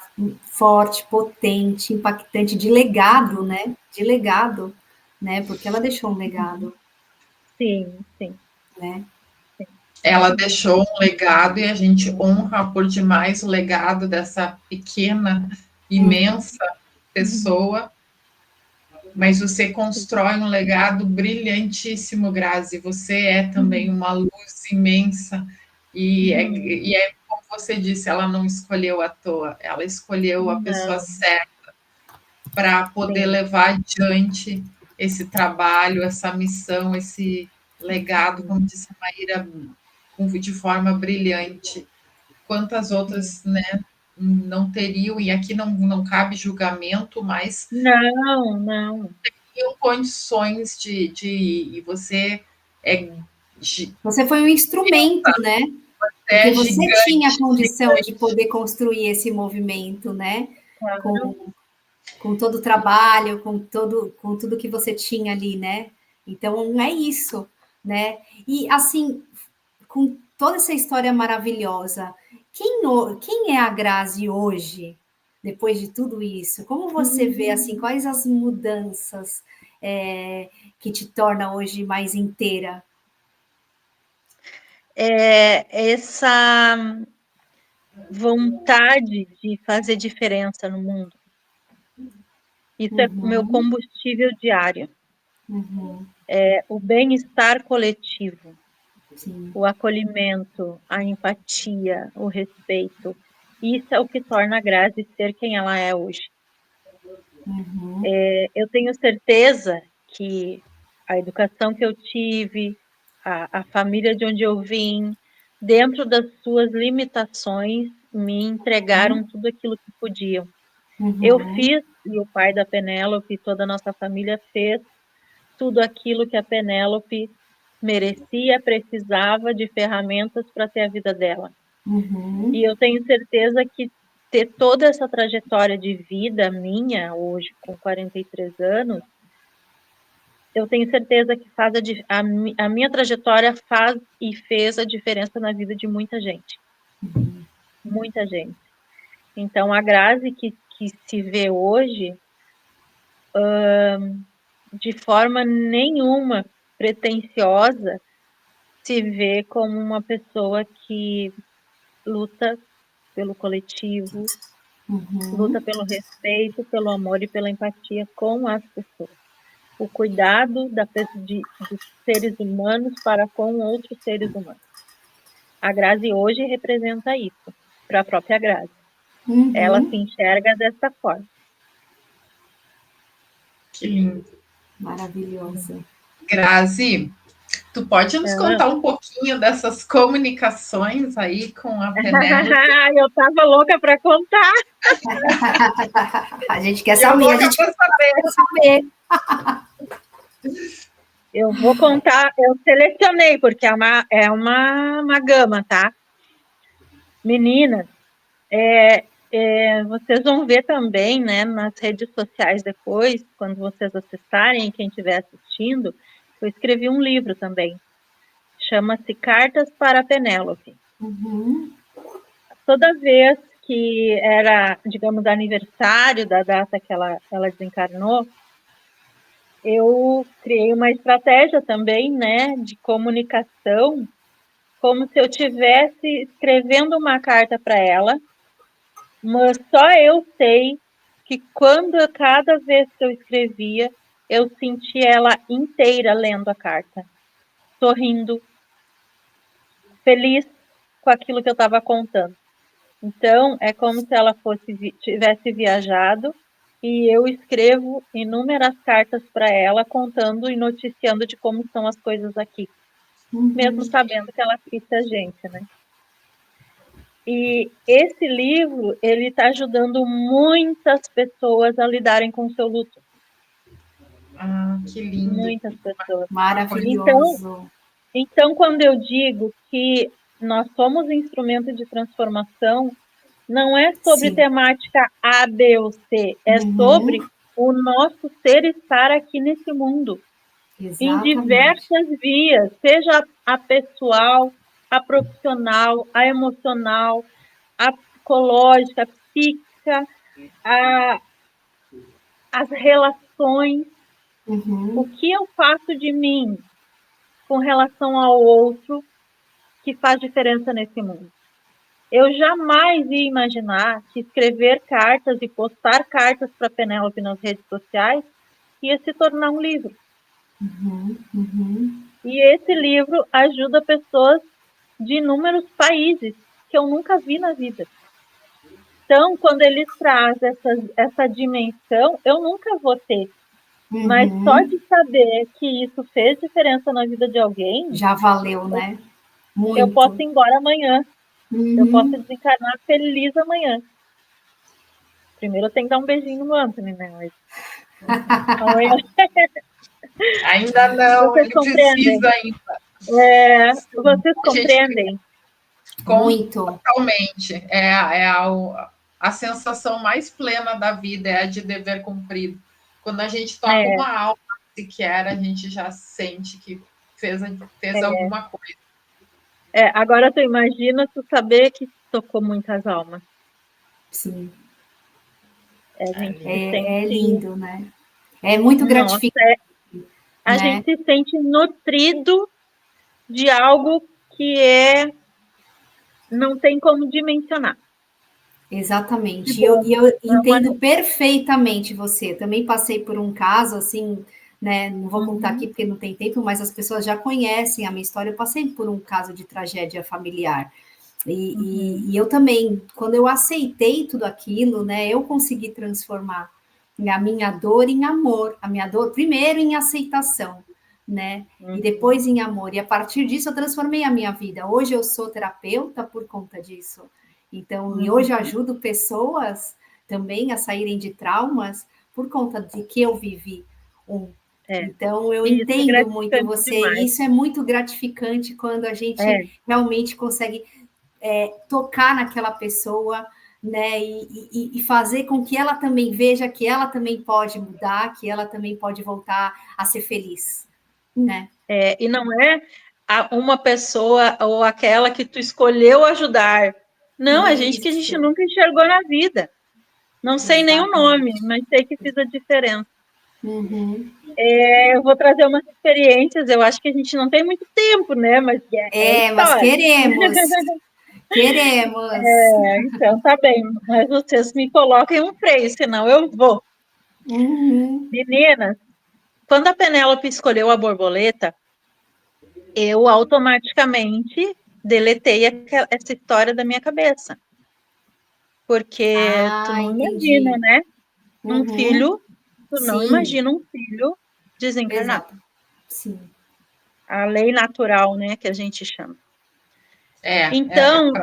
forte, potente, impactante, de legado, né? De legado, né? Porque ela deixou um legado, Sim, sim. né? Ela deixou um legado e a gente honra por demais o legado dessa pequena, imensa pessoa, mas você constrói um legado brilhantíssimo, Grazi. Você é também uma luz imensa. E como você disse, ela não escolheu à toa, ela escolheu a pessoa Não, certa para poder sim. levar adiante esse trabalho, essa missão, esse legado, como disse a Maíra, de forma brilhante. Quantas outras, né, não teriam, e aqui não cabe julgamento, mas Não, não. teriam condições e você é, Você foi um instrumento, né? Porque é você tinha a gigante, condição de gigante. poder construir esse movimento, né? Claro. Com todo o trabalho, com tudo que você tinha ali, né? Então é isso, né? E assim, com toda essa história maravilhosa, quem é a Grazi hoje, depois de tudo isso? Como você vê, assim, quais as mudanças que te torna hoje mais inteira? Essa vontade de fazer diferença no mundo. Isso é o meu Uhum, combustível diário. O bem-estar coletivo, Sim. o acolhimento, a empatia, o respeito. Isso é o que torna a Grazi ser quem ela é hoje. Eu tenho certeza que a educação que eu tive, a família de onde eu vim, dentro das suas limitações, me entregaram tudo aquilo que podiam. Eu fiz, e o pai da Penélope, toda a nossa família fez, tudo aquilo que a Penélope merecia, precisava de ferramentas para ter a vida dela. E eu tenho certeza que ter toda essa trajetória de vida minha, hoje com 43 anos, eu tenho certeza que a minha trajetória faz e fez a diferença na vida de muita gente. Muita gente. Então, a Grazi que se vê hoje, de forma nenhuma pretensiosa, se vê como uma pessoa que luta pelo coletivo, luta pelo respeito, pelo amor e pela empatia com as pessoas. O cuidado dos seres humanos para com outros seres humanos. A Grazi hoje representa isso, para a própria Grazi. Ela se enxerga dessa forma. Que lindo. Maravilhoso. Grazi, tu pode nos contar um pouquinho dessas comunicações aí com a Penélope? Eu estava louca para contar. A gente quer saber. A gente quer saber. Eu vou contar, eu selecionei, porque é uma gama, tá? Meninas, vocês vão ver também, né, nas redes sociais depois, quando vocês acessarem, quem estiver assistindo, eu escrevi um livro também. Chama-se Cartas para a Penélope. Toda vez que era, digamos, aniversário da data que ela desencarnou, eu criei uma estratégia também, né, de comunicação, como se eu estivesse escrevendo uma carta para ela, mas só eu sei que cada vez que eu escrevia, eu sentia ela inteira lendo a carta, sorrindo, feliz com aquilo que eu estava contando. Então, é como se ela tivesse viajado e eu escrevo inúmeras cartas para ela, contando e noticiando de como são as coisas aqui, mesmo sabendo que ela assiste a gente, né? E esse livro, ele está ajudando muitas pessoas a lidarem com o seu luto. Ah, que lindo. Muitas pessoas. Maravilhoso. Então, quando eu digo que nós somos instrumento de transformação, não é sobre temática A, B ou C, é sobre o nosso ser estar aqui nesse mundo. Exatamente. Em diversas vias, seja a pessoal, a profissional, a emocional, a psicológica, a psíquica, as relações. O que eu faço de mim com relação ao outro que faz diferença nesse mundo. Eu jamais ia imaginar que escrever cartas e postar cartas para a Penélope nas redes sociais ia se tornar um livro. E esse livro ajuda pessoas de inúmeros países que eu nunca vi na vida. Então, quando eles trazem essa dimensão, eu nunca vou ter. Mas só de saber que isso fez diferença na vida de alguém... Já valeu, né? Muito. Eu posso ir embora amanhã. Eu posso desencarnar feliz amanhã. Primeiro eu tenho que dar um beijinho no Anthony, né? Mas... Ainda não, vocês ele compreendem. precisa ainda. Vocês compreendem? Muito. Totalmente. A sensação mais plena da vida é a de dever cumprido. Quando a gente toca uma alma sequer, a gente já sente que fez alguma coisa. Agora tu imagina tu saber que tocou muitas almas. Sim. É lindo, né? É muito gratificante. A gente se sente nutrido de algo que não tem como dimensionar. Exatamente. E eu entendo perfeitamente você. Também passei por um caso, assim, né? Não vou contar aqui porque não tem tempo, mas as pessoas já conhecem a minha história. Eu passei por um caso de tragédia familiar. E eu também, quando eu aceitei tudo aquilo, né, eu consegui transformar a minha dor em amor, a minha dor primeiro em aceitação, né, e depois em amor, e a partir disso eu transformei a minha vida. Hoje eu sou terapeuta por conta disso, então, e hoje eu ajudo pessoas também a saírem de traumas por conta de que eu vivi Então, eu entendo muito você, demais. E isso é muito gratificante quando a gente realmente consegue tocar naquela pessoa, né, e fazer com que ela também veja que ela também pode mudar, que ela também pode voltar a ser feliz, né? E não é uma pessoa ou aquela que tu escolheu ajudar. Não, é gente que a gente nunca enxergou na vida. Não sei nem o nome, mas sei que fiz a diferença. Eu vou trazer umas experiências, eu acho que a gente não tem muito tempo, né? Mas mas queremos. Queremos. Então tá bem, mas vocês me coloquem um freio, senão eu vou. Meninas, quando a Penélope escolheu a borboleta, eu automaticamente deletei essa história da minha cabeça. Porque tu não imagina, né? Um filho, tu não imagina um filho desencarnado. Exato. Sim. A lei natural, né, que a gente chama. Então,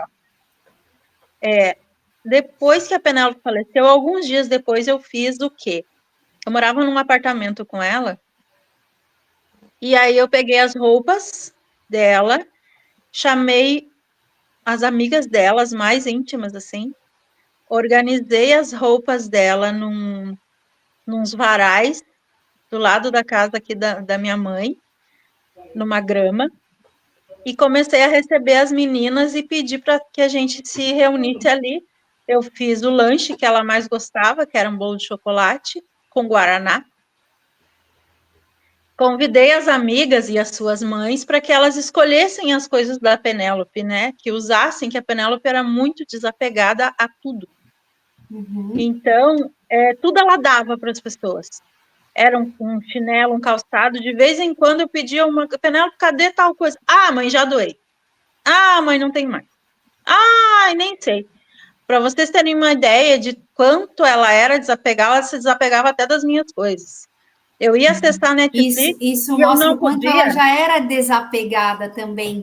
depois que a Penélope faleceu, alguns dias depois eu fiz o quê? Eu morava num apartamento com ela, e aí eu peguei as roupas dela, chamei as amigas dela, as mais íntimas, assim, organizei as roupas dela nos varais do lado da casa aqui da minha mãe, numa grama, e comecei a receber as meninas e pedi para que a gente se reunisse ali. Eu fiz o lanche que ela mais gostava, que era um bolo de chocolate com guaraná. Convidei as amigas e as suas mães para que elas escolhessem as coisas da Penélope, né? Que usassem, que a Penélope era muito desapegada a tudo. Então, tudo ela dava para as pessoas. Era um chinelo, um calçado. De vez em quando eu pedia uma... Penélope, cadê tal coisa? Ah, mãe, já doei. Ah, mãe, não tem mais. Ah, nem sei. Para vocês terem uma ideia de quanto ela era desapegada, ela se desapegava até das minhas coisas. Eu ia acessar a Netflix isso e eu mostra não o quanto podia. Ela já era desapegada também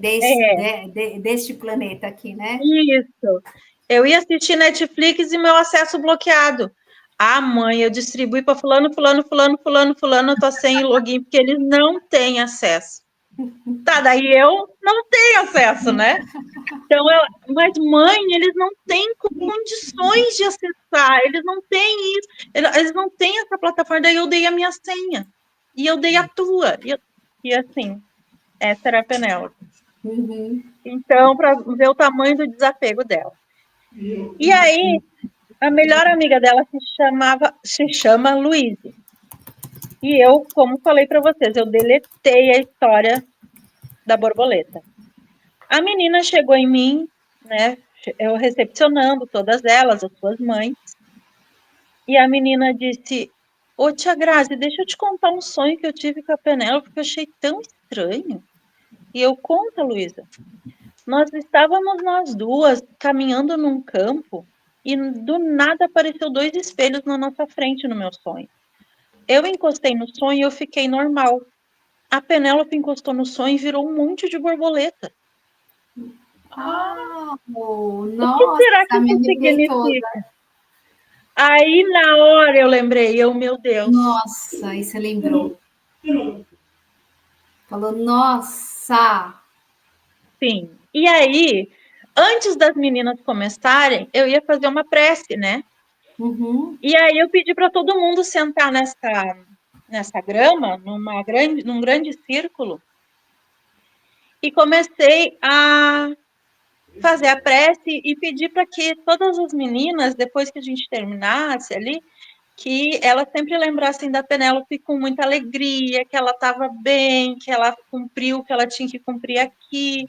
deste planeta aqui, né? Isso. Eu ia assistir Netflix e meu acesso bloqueado. Ah, mãe, eu distribuí para fulano, eu tô sem login, porque eles não têm acesso. Tá, daí eu não tenho acesso, né? Então, mas mãe, eles não têm condições de acessar, eles não têm isso, eles não têm essa plataforma, daí eu dei a minha senha, e eu dei a tua, e assim, essa era a Penélope. Então, para ver o tamanho do desapego dela. E aí, a melhor amiga dela se chama Luíse. E eu, como falei para vocês, eu deletei a história da borboleta. A menina chegou em mim, né? Eu recepcionando todas elas, as suas mães. E a menina disse: ô tia Grazi, deixa eu te contar um sonho que eu tive com a Penélope, porque eu achei tão estranho. E eu conto, Luísa. Nós estávamos nós duas caminhando num campo e do nada apareceu 2 espelhos na nossa frente no meu sonho. Eu encostei no sonho e eu fiquei normal. A Penélope encostou no sonho e virou um monte de borboleta. Nossa, o que será que isso significa? Aí, na hora, eu lembrei, meu Deus. Nossa, aí você lembrou. Falou, nossa. Sim. E aí, antes das meninas começarem, eu ia fazer uma prece, né? E aí eu pedi para todo mundo sentar nessa grama, num grande círculo, e comecei a fazer a prece e pedir para que todas as meninas, depois que a gente terminasse ali, que elas sempre lembrassem da Penélope com muita alegria, que ela estava bem, que ela cumpriu o que ela tinha que cumprir aqui,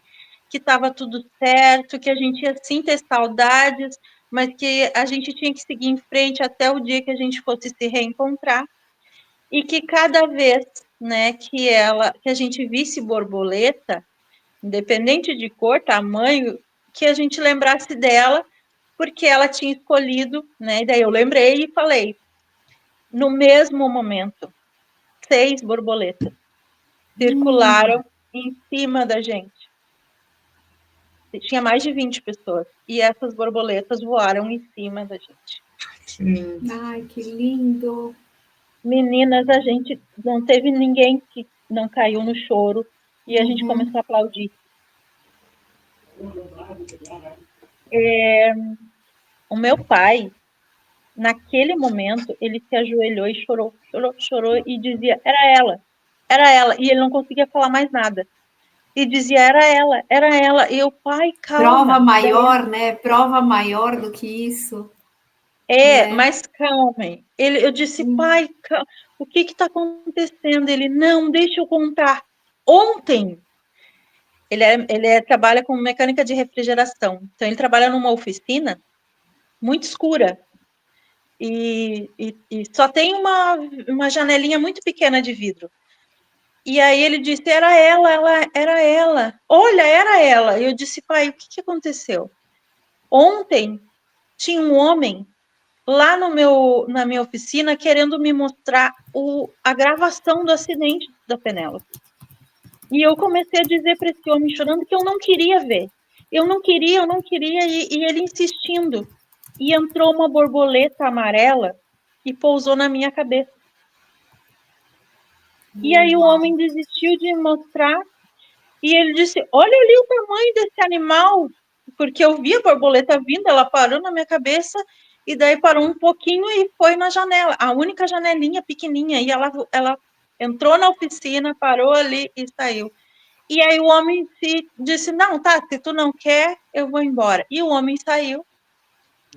que estava tudo certo, que a gente ia sim ter saudades, mas que a gente tinha que seguir em frente até o dia que a gente fosse se reencontrar. E que cada vez, né, que a gente visse borboleta, independente de cor, tamanho, que a gente lembrasse dela, porque ela tinha escolhido, né? E daí eu lembrei e falei, no mesmo momento, 6 borboletas circularam em cima da gente. Tinha mais de 20 pessoas. E essas borboletas voaram em cima da gente. Que lindo. Ai, que lindo. Meninas, a gente não teve ninguém que não caiu no choro. E a gente começou a aplaudir. O meu pai, naquele momento, ele se ajoelhou e chorou e dizia, era ela. E ele não conseguia falar mais nada. E dizia, era ela. E o pai, calma. Prova maior, né? Prova maior do que isso. Mas calmem. Eu disse, pai, calma. O que está acontecendo? Ele, não, deixa eu contar. Ontem, ele trabalha com mecânica de refrigeração. Então, ele trabalha numa oficina muito escura. E só tem uma janelinha muito pequena de vidro. E aí ele disse, era ela. Olha, era ela. E eu disse, pai, o que aconteceu? Ontem tinha um homem lá na minha oficina querendo me mostrar a gravação do acidente da Penélope. E eu comecei a dizer para esse homem chorando que eu não queria ver. Eu não queria, e ele insistindo. E entrou uma borboleta amarela e pousou na minha cabeça. E aí o homem desistiu de mostrar e ele disse, olha ali o tamanho desse animal, porque eu vi a borboleta vindo, ela parou na minha cabeça e daí parou um pouquinho e foi na janela, a única janelinha pequenininha, e ela entrou na oficina, parou ali e saiu. E aí o homem disse, não, tá, se tu não quer, eu vou embora. E o homem saiu.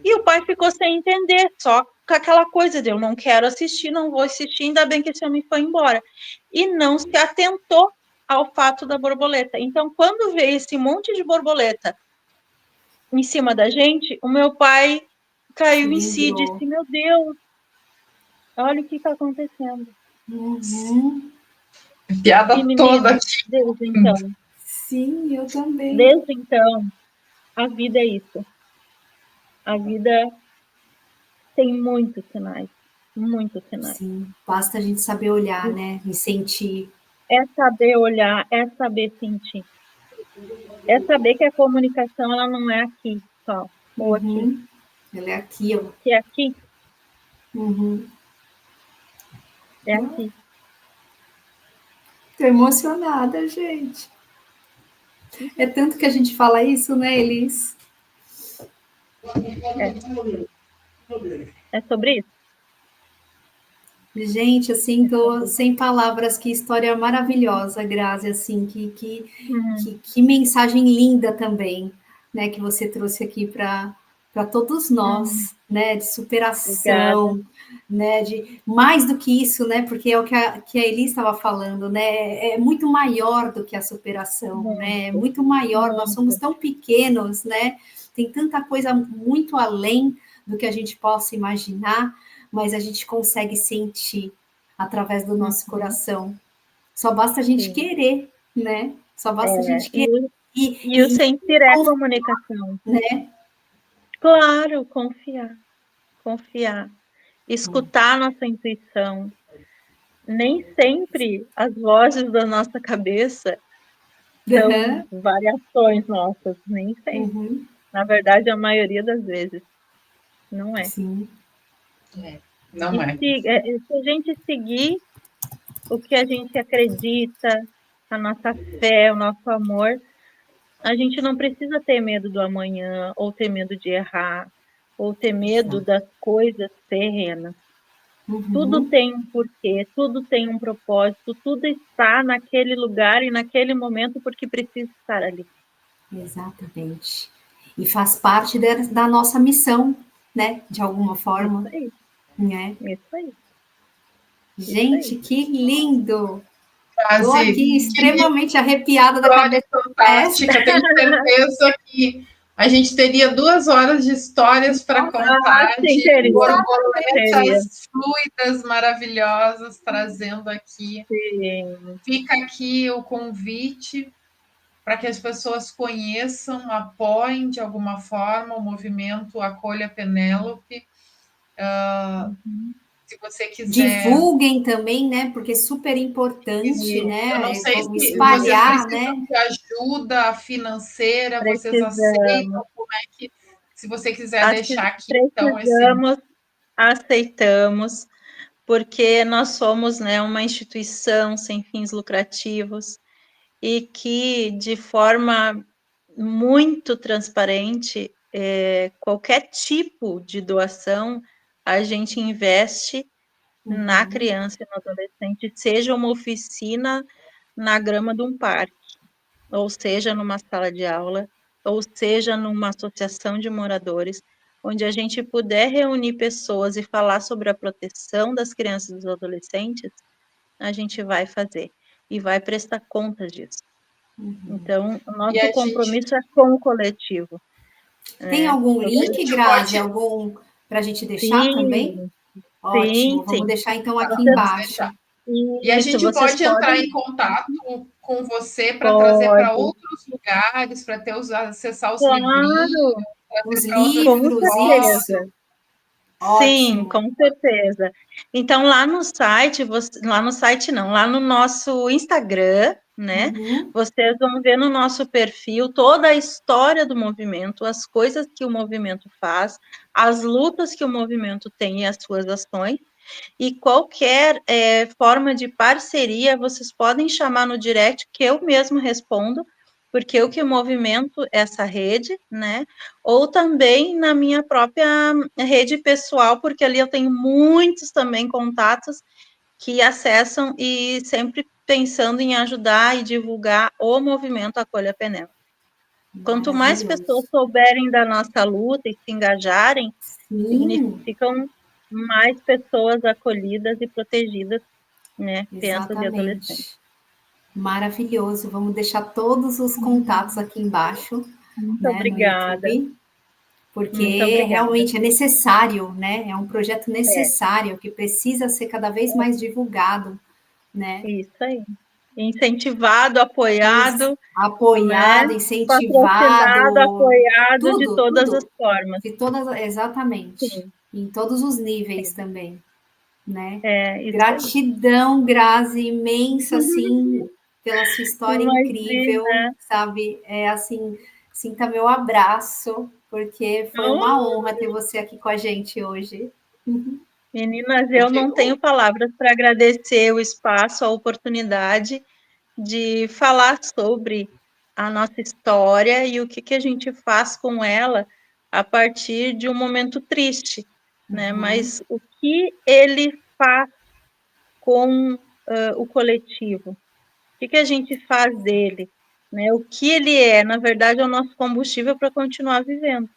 E o pai ficou sem entender, só com aquela coisa de eu não quero assistir, não vou assistir, ainda bem que esse homem foi embora. E não se atentou ao fato da borboleta. Então, quando veio esse monte de borboleta em cima da gente, o meu pai caiu em si e disse, meu Deus, olha o que está acontecendo. Piada e, toda meninas, aqui. Desde então. Sim, eu também. Desde então, a vida é isso. A vida tem muitos sinais. Muitos sinais. Sim, basta a gente saber olhar, né? E sentir. É saber olhar, é saber sentir. É saber que a comunicação, ela não é aqui só, ou aqui. Ela é aqui, ó. Que é aqui. É aqui. Tô emocionada, gente. É tanto que a gente fala isso, né, Elis? É sobre isso. Gente, assim, tô sem palavras, que história maravilhosa, Grazi, assim, que mensagem linda também, né, que você trouxe aqui para todos nós, né, de superação, Obrigada. né, de mais do que isso, né, porque é o que a Elis estava falando, né, é muito maior do que a superação, né, é muito maior, nós somos tão pequenos, né, tem tanta coisa muito além do que a gente possa imaginar, mas a gente consegue sentir através do nosso coração. Só basta a gente querer, né? Só basta a gente querer. E o sentir é comunicação. Né? Claro, confiar. Escutar a nossa intuição. Nem sempre as vozes da nossa cabeça são variações nossas, nem sempre. Na verdade, a maioria das vezes não é. Sim. Não é. Se a gente seguir o que a gente acredita, a nossa fé, o nosso amor, a gente não precisa ter medo do amanhã, ou ter medo de errar, ou ter medo das coisas terrenas. Tudo tem um porquê, tudo tem um propósito, tudo está naquele lugar e naquele momento porque precisa estar ali. Exatamente. E faz parte da nossa missão, né? De alguma forma. Isso aí. Né? Isso aí. Gente, que lindo! Estou aqui extremamente arrepiada da cabeça. Fantástica, tenho certeza que A gente teria 2 horas de histórias para contar, sim, de teria. borboletas fluidas, maravilhosas, trazendo aqui. Sim. Fica aqui o convite para que as pessoas conheçam, apoiem de alguma forma o movimento Acolha Penélope. Se você quiser. Divulguem também, né? Porque é super importante, Isso. Eu não né? sei se vocês Espalhar, né? precisam de ajuda financeira, vocês Precisamos. aceitam? Como é que. Se você quiser deixar aqui, então, Precisamos, aceitamos, porque nós somos, né, uma instituição sem fins lucrativos e que, de forma muito transparente, qualquer tipo de doação, a gente investe na criança e no adolescente, seja uma oficina na grama de um parque, ou seja, numa sala de aula, ou seja, numa associação de moradores, onde a gente puder reunir pessoas e falar sobre a proteção das crianças e dos adolescentes, a gente vai fazer e vai prestar conta disso. Então, o nosso compromisso é com o coletivo. Tem algum link, Grazi, pode... para a gente deixar também? Ótimo, vamos deixar então aqui embaixo. E a gente pode entrar em contato com você para trazer para outros lugares, para acessar os livrinhos, os livros, isso. Sim, Ótimo. com certeza. Então, lá no nosso Instagram, né? Vocês vão ver no nosso perfil toda a história do movimento, as coisas que o movimento faz, as lutas que o movimento tem e as suas ações. E qualquer forma de parceria, vocês podem chamar no direct, que eu mesmo respondo, porque eu que movimento essa rede, né? Ou também na minha própria rede pessoal, porque ali eu tenho muitos também contatos que acessam e sempre pensando em ajudar e divulgar o movimento Acolha Penélope. Quanto mais pessoas souberem da nossa luta e se engajarem, significam mais pessoas acolhidas e protegidas, né? Crianças e adolescentes. Maravilhoso. Vamos deixar todos os contatos aqui embaixo. Muito obrigada. No YouTube, porque realmente é necessário, né? É um projeto necessário que precisa ser cada vez mais divulgado, né? Isso aí. Incentivado, apoiado. Apoiado, né? Incentivado. Patrocinado, apoiado tudo, de todas as formas. Exatamente. Sim. Em todos os níveis também, né? Isso Gratidão, aí. Grazi, imensa, assim, pela sua história incrível, sabe? Assim, sinta meu abraço, porque foi uma honra ter você aqui com a gente hoje. Meninas, eu não tenho palavras para agradecer o espaço, a oportunidade de falar sobre a nossa história e o que a gente faz com ela a partir de um momento triste, né? Mas o que ele faz com o coletivo? O que a gente faz dele? Né? O que ele é, na verdade, é o nosso combustível para continuar vivendo.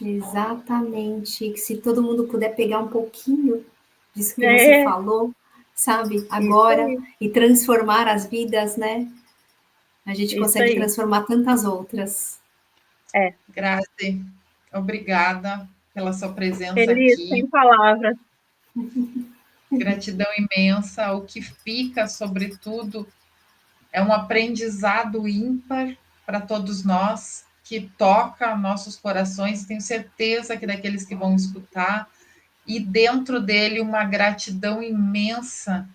Exatamente. Se todo mundo puder pegar um pouquinho disso que você falou, sabe, agora, e transformar as vidas, né? A gente consegue transformar tantas outras. Grazi, obrigada pela sua presença Feliz, aqui. Sem palavras. Gratidão imensa. O que fica, sobretudo, é um aprendizado ímpar para todos nós, que toca nossos corações, tenho certeza que daqueles que vão escutar, e dentro dele uma gratidão imensa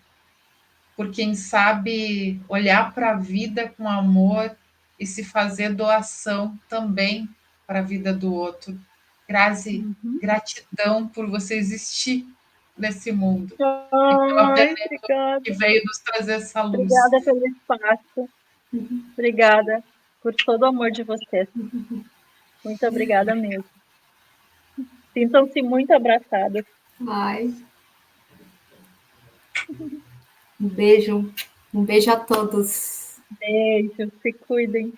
por quem sabe olhar para a vida com amor e se fazer doação também para a vida do outro. Grazi, gratidão por você existir nesse mundo. E pela que veio nos trazer essa luz. Obrigada pelo espaço. Obrigada por todo o amor de vocês. Muito obrigada mesmo. Sintam-se muito abraçadas. Um beijo a todos. Beijo, se cuidem.